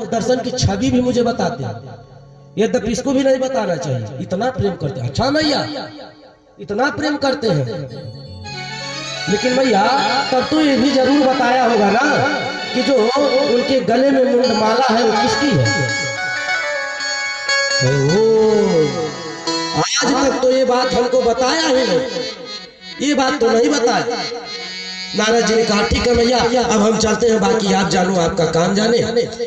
तो दर्शन की छवि भी मुझे बताते हैं, यद्यपि इसको भी नहीं बताना चाहिए। इतना प्रेम करते हैं। अच्छा मैया, इतना प्रेम करते हैं, लेकिन मैया तब तो ये भी जरूर बताया होगा ना कि जो उनके गले में मुंडमाला है वो किसकी है? आज तक तो ये बात हमको बताया ही नहीं, ये बात तो नहीं बताया। नारद जी ने कहा ठीक है मैया, अब हम चलते हैं, बाकी आप जानो, आपका काम जाने,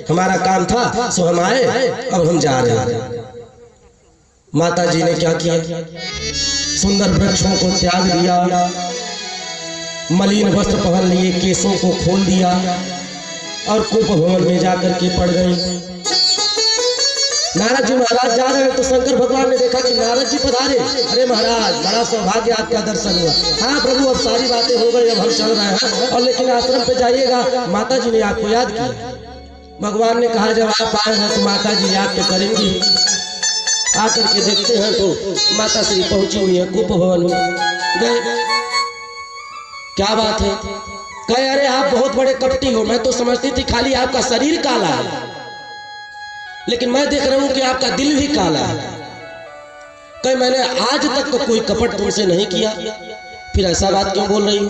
हमारा काम था सो हम आए, अब हम जा रहे हैं। माता जी ने क्या किया? सुंदर वृक्षों को त्याग दिया, मलिन वस्त्र पहन लिए, केसों को खोल दिया और कूप भवन में जाकर के पड़ गई। नारद जी महाराज जा रहे हैं तो शंकर भगवान ने देखा कि नारद जी पधारे। अरे महाराज, बड़ा सौभाग्य आपका दर्शन हुआ। हाँ प्रभु, अब सारी बातें हो गई, अब हम चल रहे हैं, और लेकिन आश्रम पे जाइएगा, माता जी ने आपको याद किया। भगवान ने कहा जब आप आए हैं तो माता जी याद तो करेंगी। आकर के देखते हैं तो माता श्री पहुंची हुई है कूप भवन में। गए, क्या बात है? कहे अरे आप बहुत बड़े कपटी हो, मैं तो समझती थी खाली आपका शरीर काला है, लेकिन मैं देख रहा हूं कि आपका दिल भी काला है। कहे मैंने आज तक तो कोई कपट तुमसे नहीं किया, फिर ऐसा बात क्यों बोल रही हो?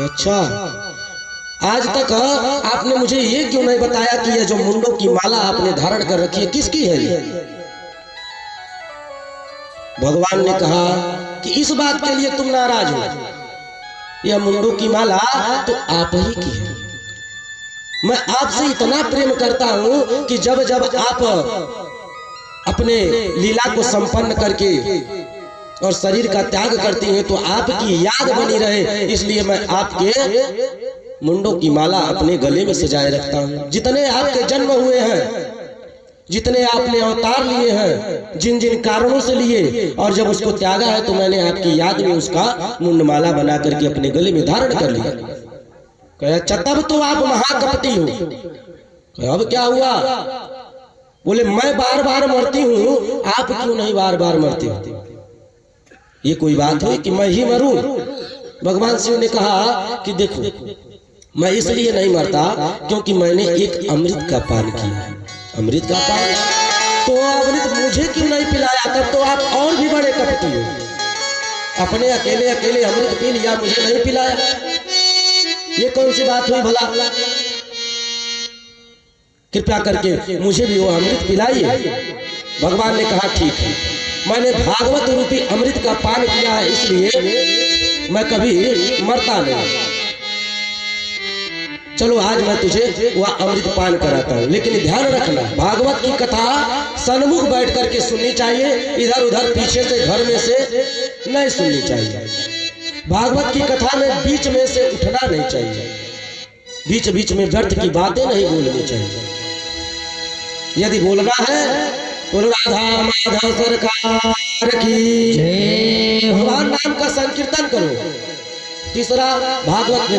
अच्छा, आज तक आपने मुझे ये क्यों नहीं बताया कि ये जो मुंडों की माला आपने धारण कर रखी है किसकी है ये? भगवान ने कहा कि इस बात के लिए तुम नाराज हो, यह मुंडों की माला तो आप ही की है। मैं आपसे इतना प्रेम करता हूं कि जब जब आप अपने लीला को संपन्न करके और शरीर का त्याग करती हैं तो आपकी याद बनी रहे, इसलिए मैं आपके मुंडों की माला अपने गले में सजाए रखता हूं। जितने आपके जन्म हुए हैं, जितने आपने अवतार लिए हैं, जिन जिन कारणों से लिए, और जब उसको त्यागा है तो मैंने आपकी याद में उसका मुंडमाला बना करके अपने गले में धारण कर लिया। कहा अच्छा, तब तो आप महाकपटी हो। कहा अब क्या हुआ? बोले मैं बार बार मरती हूँ, आप क्यों नहीं बार बार मरती हो? ये कोई बात हुई कि मैं ही मरूं? भगवान शिव ने कहा कि देखो, मैं इसलिए नहीं मरता क्योंकि मैंने एक अमृत का पान किया है। अमृत का पान, तो अमृत मुझे क्यों नहीं पिलाया? तब तो आप और भी बड़े कपटी हो। अपने अकेले अकेले अमृत पी लिया, मुझे नहीं पिलाया, ये कौन सी बात हुई भला? कृपया करके मुझे भी वो अमृत पिलाइए। भगवान ने कहा ठीक है, मैंने भागवत रूपी अमृत का पान किया है, इसलिए मैं कभी मरता नहीं। चलो आज मैं तुझे वह अमृत पान कराता हूँ, लेकिन ध्यान रखना भागवत की कथा सन्मुख बैठ करके सुननी चाहिए, इधर उधर पीछे से घर में से नहीं सुननी चाहिए। भागवत की कथा में बीच में से उठना नहीं चाहिए, बीच बीच में व्यर्थ की बातें नहीं बोलनी चाहिए। यदि बोलना है तो राधा माधव सरकार की जय, भगवान नाम का संकीर्तन करो। तीसरा भागवत में